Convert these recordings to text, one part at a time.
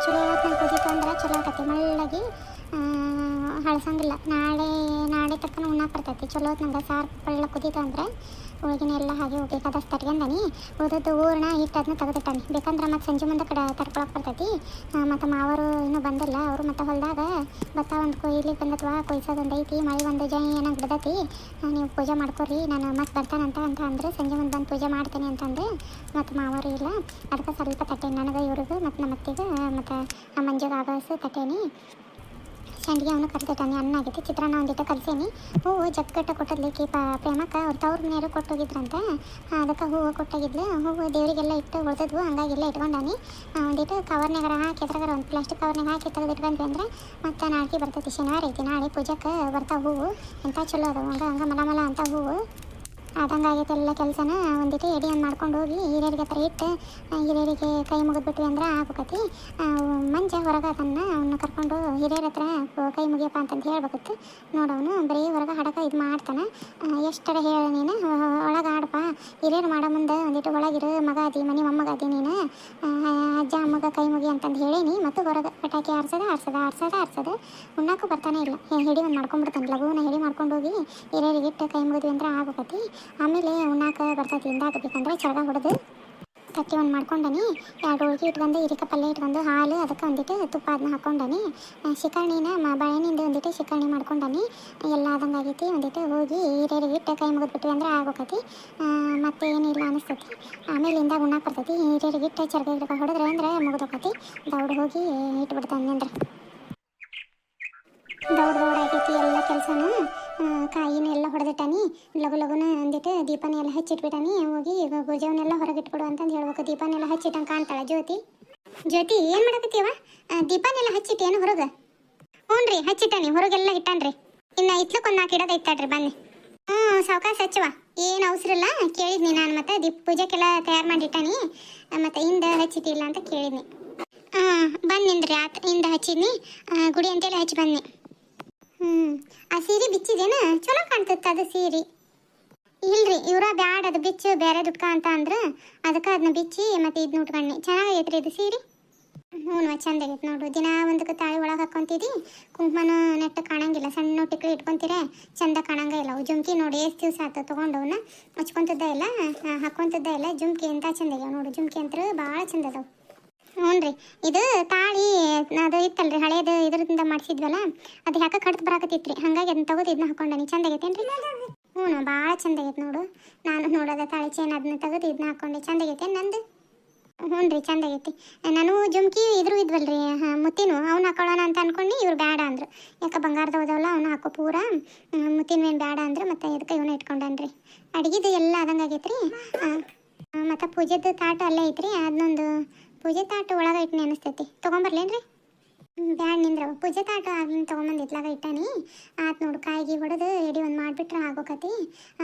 ಚಲೋ ಹೊತ್ತಿನಾಗ ಕುದೀತು ಅಂದ್ರೆ ಚಲೋ ಆಕತಿ ಮಳ್ಳಾಗಿ ಹಳಸಂಗಿಲ್ಲ. ನಾಳೆ ತಕ್ಕನ ಉಣ್ಣಾಕ ಬರ್ತೈತಿ. ಚಲೋ ಹೊತ್ತಿನಾಗ ಸಾರು ಪಳ್ಳ ಕುದೀತು ಅಂದ್ರೆ ಹೋಳಿಗೆನ ಎಲ್ಲ ಹಾಗೆ ಬೇಕಾದಷ್ಟು ತಟ್ಕೊಂಡನಿ. ಉಳಿದದ್ದು ಹೂರ್ಣ ಹಿಟ್ಟು ಅದನ್ನ ತೆಗೆದಿಟ್ಟಾನಿ. ಬೇಕಂದ್ರೆ ಮತ್ತು ಸಂಜೆ ಮುಂದೆ ತಡ್ಕೊಳಕ್ಕೆ ಬರ್ತೈತಿ. ಮತ್ತು ಮಾವರು ಇನ್ನೂ ಬಂದಿಲ್ಲ. ಅವರು ಮತ್ತು ಹೊಲದಾಗ ಭತ್ತ ಒಂದು ಕೊಯ್ಲಿಕ್ಕೆ ಬಂದತ್ವಾ, ಕೊಯ್ಸೋದೊಂದು ಐತಿ. ಮಳೆ ಒಂದು ಜೈ ಏನಾಗಿ ಬಿಡ್ದೈತಿ, ನೀವು ಪೂಜೆ ಮಾಡ್ಕೊರಿ, ನಾನು ಮತ್ತೆ ಬರ್ತಾನಂತ ಅಂದ್ರೆ ಸಂಜೆ ಮುಂದೆ ಬಂದು ಪೂಜೆ ಮಾಡ್ತೀನಿ ಅಂತಂದು ಮತ್ತು ಮಾವರು ಇಲ್ಲ. ಅದಕ್ಕೆ ಸ್ವಲ್ಪ ತಟ್ಟೇನಿ ನನಗೆ, ಇವ್ರಿಗೂ ಮತ್ತು ನಮ್ಮ ಅತ್ತೆಗೆ ಮತ್ತು ನಮ್ಮ ಮಂಜುಗೆ ಆಗೋಸು ತಟ್ಟೇನಿ. ಸಂಡಿಗೆ ಅವನು ಕರೆದಿಟ್ಟಾನೆ. ಅನ್ನ ಆಗೈತಿ. ಚಿತ್ರಾನ್ನ ಒಂದಿಟ್ಟು ಕಲಿಸೇನಿ. ಹೂವು ಜಗ್ಗಟ್ಟ ಕೊಟ್ಟದ್ಲಿಕ್ಕೆ ಪ್ರೇಮಕ್ಕೆ ಅವ್ರು ತವ್ರ ಮನೆಯವರು ಕೊಟ್ಟೋಗಿದ್ರಂತೆ. ಅದಕ್ಕೆ ಹೂವು ಕೊಟ್ಟೋಗಿದ್ಲು. ಹೂವು ದೇವರಿಗೆಲ್ಲ ಇಟ್ಟು ಉಳಿದದ್ವು. ಹಂಗಾಗೆಲ್ಲ ಇಟ್ಕೊಂಡಾನಿ. ಒಂದಿಟ್ಟು ಕವರ್ನಾಗಾರ ಹಾಕಿ ಅದ್ರಾಗ ಒಂದು ಪ್ಲಾಸ್ಟಿಕ್ ಕವರ್ನಾಗ ಹಾಕಿ ತೆಗೆದಿಟ್ಕೊಂಡ್ವಿ ಅಂದ್ರೆ ಮತ್ತು ನಾಳೆಗೆ ಬರ್ತೈತಿ. ಶನಿವಾರ ಐತಿ. ನಾಳೆ ಪೂಜೆಗೆ ಬರ್ತಾವೆ ಹೂವು. ಎಂಥ ಚಲೋ ಅದಾವ. ಹಂಗೆ ಮಲ ಅಂತ ಹೂವು ಆದಂಗೆ ಆಗೈತೆ ಎಲ್ಲ ಕೆಲಸನ. ಒಂದಿಟ್ಟು ಎಡಿ ಒಂದು ಮಾಡ್ಕೊಂಡು ಹೋಗಿ ಹಿರಿಯರಿಗೆ ಹತ್ರ ಇಟ್ಟು ಹಿರಿಯರಿಗೆ ಕೈ ಮುಗಿದ್ಬಿಟ್ವಿ ಅಂದ್ರೆ ಆಗ್ಬೇಕತಿ. ಮಂಜ ಹೊರಗೆ ಅವನ್ನ ಕರ್ಕೊಂಡು ಹಿರಿಯರ ಹತ್ರ ಕೈ ಮುಗಿಯಪ್ಪ ಅಂತಂದು ಹೇಳ್ಬೇಕಿತ್ತು. ನೋಡವನು ಬರೀ ಹೊರಗೆ ಹಡಕ ಇದು ಮಾಡ್ತಾನೆ. ಎಷ್ಟರ ಹೇಳಿ ನೀನು ಒಳಗೆ ಆಡಪ್ಪ, ಹಿರಿಯರು ಮಾಡೋ ಮುಂದೆ ಒಂದಿಟ್ಟು ಒಳಗಿರು, ಮಗ ಅದಿ, ಮನೆ ಮೊಮ್ಮಗ ಅದಿ ನೀನು, ಅಜ್ಜ ಅಮ್ಮಗ ಕೈ ಮುಗಿ ಅಂತಂದು ಹೇಳೀನಿ. ಮತ್ತು ಹೊರಗೆ ಪಟಾಕಿ ಆರ್ಸೋದು ಉಣ್ಣಾಕು ಬರ್ತಾನೆ ಇಲ್ಲ. ಹಿಡಿ ಒಂದು ಮಾಡ್ಕೊಂಡ್ಬಿಡ್ತಾನೆ. ಲಘುನ ಹಿಡಿ ಮಾಡ್ಕೊಂಡು ಹೋಗಿ ಹಿರಿಯರಿಗೆ ಇಟ್ಟು ಕೈ ಮುಗಿದ್ವಿ ಅಂದ್ರೆ ಆಗ್ಬೇಕತಿ. ಆಮೇಲೆ ಉಣ್ಣಾಕ ಬರ್ತೈತಿ. ಹಿಂದಾಕಬೇಕಂದ್ರೆ ಚರಗ ಹೊಡೆದು ತಟ್ಟಿ ಒಂದು ಮಾಡ್ಕೊಂಡನಿ. 2 ಹೋಳಿಗೆ ಇಟ್ಕೊಂಡು ಹಿರಿಕ ಪಲ್ಯ ಇಟ್ಕೊಂಡು ಹಾಲು ಅದಕ್ಕೆ ಒಂದಿಟ್ಟು ತುಪ್ಪ ಅದನ್ನ ಹಾಕ್ಕೊಂಡನಿ. ಶಿಕರ್ಣಿನ ಬಾಳೆಹಣ್ಣಿಂದ ಒಂದಿಟ್ಟು ಶಿಕರ್ಣಿ ಮಾಡ್ಕೊಂಡನಿ. ಎಲ್ಲ ಆದಂಗೆ ಆಗೈತಿ. ಒಂದಿಟ್ಟು ಹೋಗಿ ಹಿರಿಯರಿಗೆ ಇಟ್ಟು ಕೈ ಮುಗಿದ್ಬಿಟ್ವಿ ಅಂದ್ರೆ ಆಗೋಕತಿ. ಮತ್ತೆ ಏನಿಲ್ಲ ಅನಿಸ್ತೈತಿ. ಆಮೇಲೆ ಹಿಂದಾಗ ಉಣ್ಣಾಕ ಬರ್ತೈತಿ. ಹಿರಿಯರಿಗೆ ಇಟ್ಟು ಚರಗ ಗಿಡಕ ಹೊಡೆದ್ರೆ ಅಂದ್ರೆ ಮುಗಿದೋಕತಿ. ದೌಡ್ ಹೋಗಿ ಇಟ್ಬಿಡ್ತಾನೆ ಅಂದ್ರೆ ದೌಡ್ ಆಗೈತಿ ಎಲ್ಲ ಕೆಲಸನೂ. ಕಾಯಿನ ಎಲ್ಲ ಹೊಡೆದಿಟ್ಟಾನಿ. ಲಗುನ ಒಂದಿಟ್ಟು ದೀಪನ ಎಲ್ಲ ಹಚ್ಚಿಟ್ಬಿಟ್ಟಾನಿ. ಹೋಗಿ ಭುಜವನ್ನೆಲ್ಲ ಹೊರಗಿಟ್ಬಿಡು ಅಂತಂದು ಹೇಳ್ಬೇಕು. ದೀಪನೆಲ್ಲ ಹಚ್ಚಿಟ್ಟಂಗೆ ಕಾಣ್ತಾಳೆ ಜ್ಯೋತಿ. ಏನು ಮಾಡಕತ್ತೀವ? ದೀಪನೆಲ್ಲ ಹಚ್ಚಿಟ್ಟೇನು ಹೊರಗೆ? ಹ್ಞೂ ರೀ, ಹಚ್ಚಿಟ್ಟಾನಿ. ಹೊರಗೆಲ್ಲ ಇಟ್ಟಾನ್ರಿ. ಇನ್ನು ಇತ್ಲಕ್ಕೊಂದು 4 ಇಡೋದು ಇಟ್ಟಾಡ್ರಿ ಬನ್ನಿ. ಸಾವ್ಕಾಶ ಹಚ್ಚುವ, ಏನು ಅವಸರ ಇಲ್ಲ. ಕೇಳಿದ್ನಿ ನಾನು. ಮತ್ತು ಪೂಜೆಗೆಲ್ಲ ತಯಾರು ಮಾಡಿಟ್ಟಾನಿ. ಮತ್ತು ಹಿಂದೆ ಹಚ್ಚಿಟ್ಟಿಲ್ಲ ಅಂತ ಕೇಳಿದ್ನಿ. ಬನ್ನಿಂದ್ರಿ ಆತ ಹಿಂದೆ ಹಚ್ಚಿದ್ನಿ. ಗುಡಿ ಅಂತೆಲ್ಲ ಹಚ್ಚಿ ಬನ್ನಿ. ಆ ಸೀರೆ ಬಿಚ್ಚಿದೇನ? ಚಲೋ ಕಾಣ್ತತ್ತ ಅದು ಸೀರೆ. ಇಲ್ರಿ, ಇವ್ರ ಬ್ಯಾಡ ಅದು ಬಿಚ್ಚು ಬೇರೆ ದುಡ್ಕ ಅಂತ ಅಂದ್ರೆ ಅದಕ್ಕೆ ಅದನ್ನ ಬಿಚ್ಚಿ ಮತ್ತು ಇದನ್ನ ಉಟ್ಕೊಂಡಿ. ಚೆನ್ನಾಗೈತ್ರಿ ಇದು ಸೀರೆ. ಹ್ಞೂ ಚಂದ ಆಗೈತೆ ನೋಡು. ದಿನ ಒಂದಕ್ಕೆ ತಾಳಿ ಒಳಗೆ ಹಾಕ್ಕೊಂತಿದ್ದಿ. ಕುಂಕುಮನ ನೆಟ್ಟು ಕಾಣಂಗಿಲ್ಲ. ಸಣ್ಣ ಟಿಕ್ಲಿ ಇಟ್ಕೊಂತೀರ ಚಂದ ಕಾಣಂಗ ಇಲ್ಲ. ಅವು ಜುಮ್ಕಿ ನೋಡಿ ಎಷ್ಟು ದಿವಸ ಆಯ್ತು ತೊಗೊಂಡವನ್ನ ಹಚ್ಕೊಂತಿದ್ದ ಇಲ್ಲ, ಹಾಕ್ಕೊಂತಿದ್ದ ಇಲ್ಲ. ಜುಮ್ಕಿ ಎಂಥ ಚಂದ ಆಗ್ಯಾವ ನೋಡು. ಜುಮ್ಕಿ ಅಂತ ಭಾಳ ಚಂದ ಅದಾವ. ಹ್ಞೂ ರೀ, ಇದು ತಾಳಿ ಅದು ಇತ್ತಲ್ರಿ ಹಳೇದು, ಇದರಿಂದ ಮಾಡಿಸಿದ್ವಲ್ಲ, ಅದು ಯಾಕೆ ಕಡ್ದು ಬರಾಕತ್ತಿತ್ರಿ. ಹಾಗಾಗಿ ಅದನ್ನ ತೆಗೆದು ಇದನ್ನ ಹಾಕೊಂಡನಿ. ಚಂದ ಆಗೈತೇನ್ರಿ? ಹ್ಞೂ ಭಾಳ ಚಂದ ಆಗೈತೆ ನೋಡು. ನಾನು ನೋಡೋದ ತಾಳಿ ಚೇನ್ ಅದನ್ನ ತೆಗೆದು ಇದನ್ನ ಹಾಕ್ಕೊಂಡೆ. ಚಂದ ಆಗೈತೆ ನಂದು. ಹ್ಞೂ ರೀ, ಚಂದ ಆಗೈತಿ. ನಾನು ಜುಮ್ಕಿ ಇದ್ರು ಇದ್ವಲ್ರಿ ಮುತ್ತಿನೂ, ಅವ್ನು ಹಾಕೊಳ್ಳೋಣ ಅಂತ ಅನ್ಕೊಂಡು ಇವ್ರು ಬೇಡ ಅಂದ್ರು. ಯಾಕೆ ಬಂಗಾರದ ಹೋದವಲ್ಲ ಅವ್ನು ಹಾಕೋ ಪೂರ ಮುತ್ತಿನವೇನು ಬೇಡ ಅಂದ್ರೆ ಮತ್ತೆ ಇದಕ್ಕೆ ಇವನ್ನ ಇಟ್ಕೊಂಡನ್ರಿ. ಅಡುಗೆದು ಎಲ್ಲ ಆದಂಗೆ ಆಗೈತ್ರಿ. ಮತ್ತು ಪೂಜೆದು ತಾಟು ಅಲ್ಲೇ ಐತ್ರಿ. ಅದನ್ನೊಂದು ಪೂಜೆ ತಾಟು ಒಳಗೆ ಇಟ್ಟು ನೆನೆಸ್ತೈತಿ. ತೊಗೊಂಬರ್ಲೇನ್ರಿ? ಬ್ಯಾಡ್ ನಿಂದ್ರವ. ಪೂಜೆ ತಾಟು ಅದನ್ನ ತೊಗೊಂಬಂದು ಇತ್ಲಾಗ ಇಟ್ಟಾನಿ. ಆತು ನೋಡು. ಕಾಯಿಗೆ ಹೊಡೆದು ಎಡಿ ಒಂದು ಮಾಡಿಬಿಟ್ರೆ ಆಗೋಕತಿ.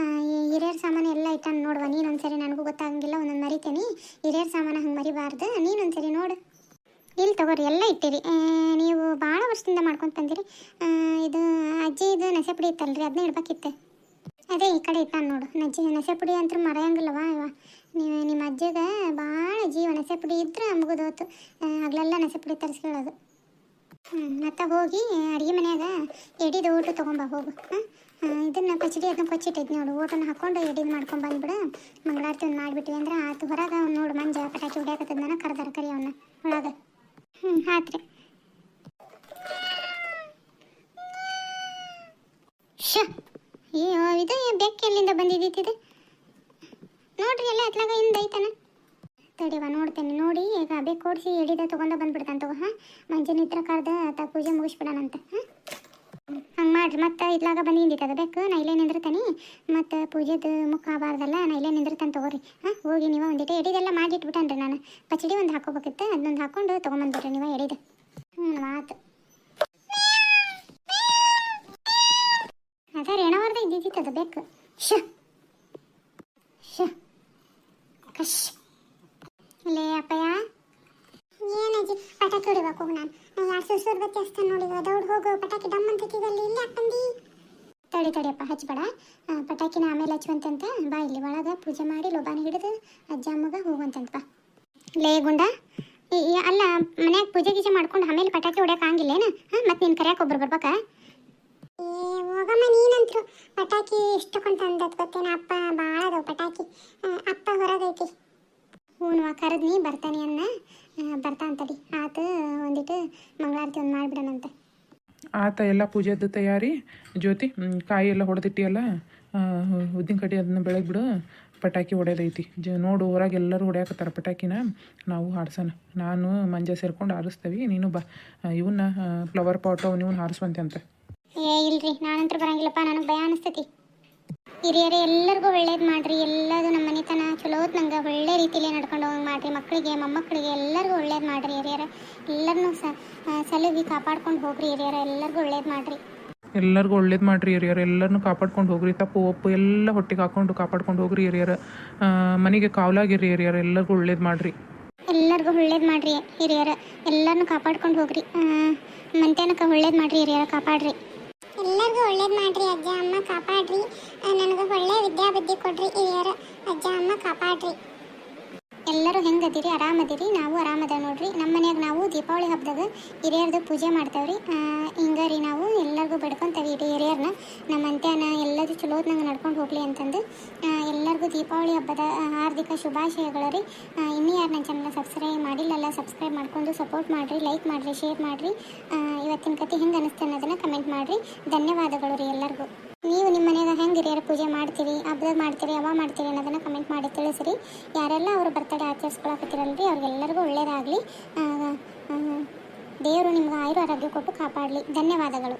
ಹಿರಿಯರ ಸಾಮಾನು ಎಲ್ಲ ಇಟ್ಟಾನ ನೋಡುವ. ನೀನೊಂದ್ಸರಿ ನನಗೂ ಗೊತ್ತಾಗಂಗಿಲ್ಲ, ಒಂದೊಂದು ಮರಿತೇನೆ. ಹಿರಿಯರ ಸಾಮಾನು ಹಂಗೆ ಮರಿಬಾರ್ದು. ನೀನೊಂದ್ಸರಿ ನೋಡು. ಇಲ್ಲಿ ತಗೋರಿ, ಎಲ್ಲ ಇಟ್ಟಿರಿ. ನೀವು ಭಾಳ ವರ್ಷದಿಂದ ಮಾಡ್ಕೊಂಡು ಬಂದಿರಿ. ಇದು ಅಜ್ಜಿದು ನಸೆ ಪುಡಿ ಇತ್ತಲ್ರಿ, ಅದನ್ನ ಇಡ್ಬೇಕಿತ್ತು. ಅದೇ ಈ ಕಡೆ ಇಟ್ಟಾನ ನೋಡು. ನಸೆ ಪುಡಿ ಅಂತೂ ಮರೆಯಂಗಿಲ್ಲವ ಇವ. ನಿಮ್ಮ ಅಜ್ಜಿಗೆ ಭಾಳ ಜೀವ. ನಸೆ ಪುಡಿ ಇದ್ರೆ ಮುಗಿದೋತು. ಹಗಲೆಲ್ಲ ನಸೆ ಪುಡಿ ತರಿಸ್ಕೊಳ್ಳೋದು. ಮತ್ತು ಹೋಗಿ ಅಡುಗೆ ಮನ್ಯಾಗ ಎಡಿದು ಊಟ ತೊಗೊಂಬ ಹೋಗು. ಇದನ್ನು ಪಚಡಿ ಅದನ್ನ ಕೊಚ್ಚಿಟ್ಟಿದ್ದು ನೋಡು. ಊಟನ ಹಾಕ್ಕೊಂಡು ಎಡಿದು ಮಾಡ್ಕೊಂಡು ಬಂದ್ಬಿಡು. ಮಂಗಳಾರತಿ ಒಂದು ಮಾಡಿಬಿಟ್ವಿ ಅಂದ್ರೆ ಆತು. ಹೊರಗೆ ಅವ್ನು ನೋಡು ಮಂಜ ಪಟಾಕಿ ಹೊಡ್ಯಾಕತ್ತದನ ಕರ್ದಾರ ಕರಿ ಅವನ್ನ ಒಳಗೆ. ಆತ್ರಿ. ಅಯ್ಯೋ, ಇದು ಬೆಕ್ಕ ಎಲ್ಲಿಂದ ಬಂದಿದ್ದಿತ್ತಿದೆ ನೋಡ್ರಿ. ಎಲ್ಲ ಅತ್ಲಾಗ ಹಿಂದೆ ಐತನ. ತಡಿವ ನೋಡ್ತೇನೆ. ನೋಡಿ ಈಗ ಬೆಕ್ಕು ಓಡಿಸಿ ಎಡಿದ ತೊಗೊಂಡ ಬಂದ್ಬಿಡ್ತಾನೆ. ತಗೋ ಮಂಜನ ಇತ್ರ ಕರ್ದ ಪೂಜೆ ಮುಗಿಸ್ಬಿಡೋಣಂತ. ಹಂಗೆ ಮಾಡ್ರಿ. ಮತ್ತು ಇತ್ಲಾಗ ಬಂದಿಂದಿತ್ತದ ಬೆಕ್ಕು. ನಾ ಇಲ್ಲೇ ನಿಂದಿರ್ತಾನೆ. ಮತ್ತು ಪೂಜೆದು ಮುಖ ಆಗಬಾರ್ದಲ್ಲ, ನಾ ಇಲ್ಲೇ ನಿಂದಿರ್ತಾನೆ. ತಗೋರಿ. ಹೋಗಿ ನೀವು ಒಂದಿಟ್ಟು ಎಡಿದೆಲ್ಲ ಮಾಡಿಟ್ಬಿಟ್ಟನ್ರಿ. ನಾನು ಪಚಡಿ ಒಂದು ಹಾಕೋಬೇಕಿತ್ತು. ಅದನ್ನೊಂದು ಹಾಕ್ಕೊಂಡು ತೊಗೊಂಬಂದ್ಬಿಡ್ರಿ ನೀವು ಎಡಿದು. ಆತು. ಅದ ರೇಣವಾರ್ದ ಇದ್ದಿತ್ತದ ಬೆಕ್ಕು. ಕಶ್ ಲೇ ಅಪ್ಪಯ್ಯ. ಏನಜ್ಜಿ? ಪಟಾಕಿ ಹೊಡಿಬೇಕು ಹೋಗಿ. ನಾನು ಯಾರು ಸುರ್ಸುರ್ ಬತ್ತಿ ಹಚ್ತಾನೆ ನೋಡಿ. ದೌಡ್ ಹೋಗು. ಪಟಾಕಿ ಡಮ್ ಅಂತೈತಿದಲ್ಲಿ ಇಲ್ಲಿ ಹಾಕಂದಿ. ತಡಿಯಪ್ಪ ಹಚ್ಬೇಡ. ಪಟಾಕಿನ ಆಮೇಲೆ ಹಚ್ಚುವಂತಂತ ಬಾ. ಇಲ್ಲಿ ಒಳಗೆ ಪೂಜೆ ಮಾಡಿ ಲೋಬಾನ ಹಿಡಿದು ಅಜ್ಜ ಅಮ್ಮಗ ಹೋಗುವಂತಂತ ಬಾ. ಲೇ ಗುಂಡ, ಅಲ್ಲ ಮನ್ಯಾಗ ಪೂಜೆ ಗೀಜೆ ಮಾಡ್ಕೊಂಡು ಆಮೇಲೆ ಪಟಾಕಿ ಹೊಡ್ಯಕ್ಕೆ ಆಗಿಲ್ಲೇನ? ಹಾಂ ಮತ್ತೆ ನೀನು ಕರ್ಯಾಕೆ ಒಬ್ರು ಬರ್ಬೇಕಾ? ಹೋಗಮ್ಮ ನೀನಂತರು ಪಟಾಕಿ ಇಷ್ಟಕೊಂತ ಅಂದತ್ ಗೊತ್ತೇನ? ಅಪ್ಪ ಭಾಳ ಅದಾವ ಪಟಾಕಿ. ಅಪ್ಪ ಹೊರಗೈತಿ. ಹ್ಞೂ ಕರೆದ್ನಿ ಬರ್ತಾನೆ ಅನ್ನ ಬರ್ತಾ ಅಂತಡಿ ಆತು. ಒಂದಿಟ್ಟು ಮಂಗಳಾರತಿ ಒಂದು ಮಾಡಿಬಿಡೋಣಂತೆ. ಆತ ಎಲ್ಲ ಪೂಜೆದ್ದು ತಯಾರಿ. ಜ್ಯೋತಿ ಕಾಯಿ ಎಲ್ಲ ಹೊಡೆದಿಟ್ಟಿಯಲ್ಲ, ಉದ್ದಿನ ಕಡ್ಡಿ ಅದನ್ನ ಬೆಳಗ್ಗೆ ಬಿಡು. ಪಟಾಕಿ ಹೊಡೆದೈತಿ ನೋಡು. ಹೊರಗೆ ಎಲ್ಲರೂ ಹೊಡ್ಯಾಕತ್ತಾರ ಪಟಾಕಿನ. ನಾವು ಹಾಡ್ಸೋಣ. ನಾನು ಮಂಜ ಸೇರ್ಕೊಂಡು ಹಾರಿಸ್ತೇವೆ. ನೀನು ಬಾ. ಇವನ್ನ ಫ್ಲವರ್ ಪಾಟ್ ಇವನ್ನ ಹಾರಿಸುವಂತೆ ಅಂತ. ಇಲ್ರಿ ನಾನಂತೂ ಬರಂಗಿಲ್ಲಪ್ಪ, ನನಗೆ ಭಯ ಅನಿಸ್ತೈತಿ. ಹಿರಿಯರೇ ಎಲ್ಲರಿಗೂ ಒಳ್ಳೇದು ಮಾಡಿರಿ. ಎಲ್ಲದು ನಮ್ಮ ಮನೆತನ ಚಲೋತ್ ನಂಗೆ ಒಳ್ಳೆ ರೀತಿಯಲ್ಲಿ ನಡ್ಕೊಂಡು ಹೋಗಿ ಮಾಡಿರಿ. ಮಕ್ಕಳಿಗೆ ಮೊಮ್ಮಕ್ಕಳಿಗೆ ಎಲ್ಲರಿಗೂ ಒಳ್ಳೇದು ಮಾಡಿರಿ. ಹಿರಿಯರ ಎಲ್ಲರನ್ನೂ ಸಲುಗಿ ಕಾಪಾಡ್ಕೊಂಡು ಹೋಗ್ರಿ. ಹಿರಿಯರ ಎಲ್ಲರಿಗೂ ಒಳ್ಳೇದು ಮಾಡಿರಿ. ಎಲ್ಲರಿಗೂ ಒಳ್ಳೇದು ಮಾಡಿರಿ ಹಿರಿಯರು. ಎಲ್ಲರನ್ನೂ ಕಾಪಾಡ್ಕೊಂಡು ಹೋಗ್ರಿ. ತಪ್ಪು ಒಪ್ಪು ಎಲ್ಲ ಹೊಟ್ಟಿಗೆ ಹಾಕ್ಕೊಂಡು ಕಾಪಾಡ್ಕೊಂಡು ಹೋಗ್ರಿ ಹಿರಿಯರು. ಮನೆಗೆ ಕಾವಲಾಗಿರಿ ಹಿರಿಯರು. ಎಲ್ಲರಿಗೂ ಒಳ್ಳೇದು ಮಾಡಿರಿ. ಎಲ್ಲರಿಗೂ ಒಳ್ಳೇದು ಮಾಡಿರಿ ಹಿರಿಯರ. ಎಲ್ಲರನ್ನೂ ಕಾಪಾಡ್ಕೊಂಡು ಹೋಗ್ರಿ. ಮಂತ್ಯಾನಕ್ಕೆ ಒಳ್ಳೇದು ಮಾಡಿರಿ ಹಿರಿಯರ. ಕಾಪಾಡ್ರಿ. ಎಲ್ಲರಿಗೂ ಒಳ್ಳೇದು ಮಾಡ್ರಿ. ಅಜ್ಜ ಅಮ್ಮ ಕಾಪಾಡ್ರಿ. ನನಗೆ ಒಳ್ಳೆ ವಿದ್ಯಾಬುದ್ಧಿ ಕೊಡ್ರಿ ಹಿರಿಯರ. ಅಜ್ಜ ಅಮ್ಮ ಕಾಪಾಡ್ರಿ. ಎಲ್ಲರೂ ಹೆಂಗದಿರಿ? ಆರಾಮದಿರಿ? ನಾವು ಆರಾಮದ ನೋಡ್ರಿ. ನಮ್ಮ ಮನ್ಯಾಗ ನಾವು ದೀಪಾವಳಿ ಹಬ್ಬದಾಗ ಹಿರಿಯರ್ದು ಪೂಜೆ ಮಾಡ್ತೇವ್ರಿ. ಹಿಂಗೆ ರೀ ನಾವು ಎಲ್ಲರಿಗೂ ಬಿಡ್ಕೊತೇವೆ ಇಡೀ ಹಿರಿಯರನ್ನ. ನಮ್ಮ ಅಂತ್ಯಾನ ಎಲ್ಲರೂ ಚಲೋತ್ನಂಗೆ ನಡ್ಕೊಂಡು ಹೋಗಲಿ ಅಂತಂದು ಎಲ್ಲರಿಗೂ ದೀಪಾವಳಿ ಹಬ್ಬದ ಹಾರ್ದಿಕ ಶುಭಾಶಯಗಳು ರೀ. ಇನ್ನೂ ಯಾರು ನನ್ನ ಚಾನಲ್ನ ಸಬ್ಸ್ಕ್ರೈಬ್ ಮಾಡಿಲ್ಲಲ್ಲ, ಸಬ್ಸ್ಕ್ರೈಬ್ ಮಾಡ್ಕೊಂಡು ಸಪೋರ್ಟ್ ಮಾಡಿರಿ, ಲೈಕ್ ಮಾಡಿರಿ, ಶೇರ್ ಮಾಡಿರಿ. ಇವತ್ತಿನ ಕತೆ ಹೆಂಗೆ ಅನ್ನಿಸ್ತು ಅನ್ನೋದನ್ನು ಕಮೆಂಟ್ ಮಾಡಿರಿ. ಧನ್ಯವಾದಗಳು ರೀ ಎಲ್ಲರಿಗೂ. ನೀವು ನಿಮ್ಮ ಮನೆಯಾಗ ಹೆಂಗೆ ಹಿರಿಯರ ಪೂಜೆ ಮಾಡ್ತೀರಿ, ಹಬ್ಬದಾಗ ಮಾಡ್ತೀರಿ, ಯಾವ ಮಾಡ್ತೀರಿ ಅನ್ನೋದನ್ನು ಕಮೆಂಟ್ ಮಾಡಿ ತಿಳಿಸ್ರಿ. ಯಾರೆಲ್ಲ ಅವರು ಬರ್ತಡೇ ಆಚರಿಸ್ಕೊಳಕತ್ತಿರಲ್ರಿ ಅವ್ರಿಗೆಲ್ಲರಿಗೂ ಒಳ್ಳೆಯದಾಗಲಿ. ದೇವರು ನಿಮ್ಗೆ ಆಯುರ ಆರೋಗ್ಯ ಕೊಟ್ಟು ಕಾಪಾಡಲಿ. ಧನ್ಯವಾದಗಳು.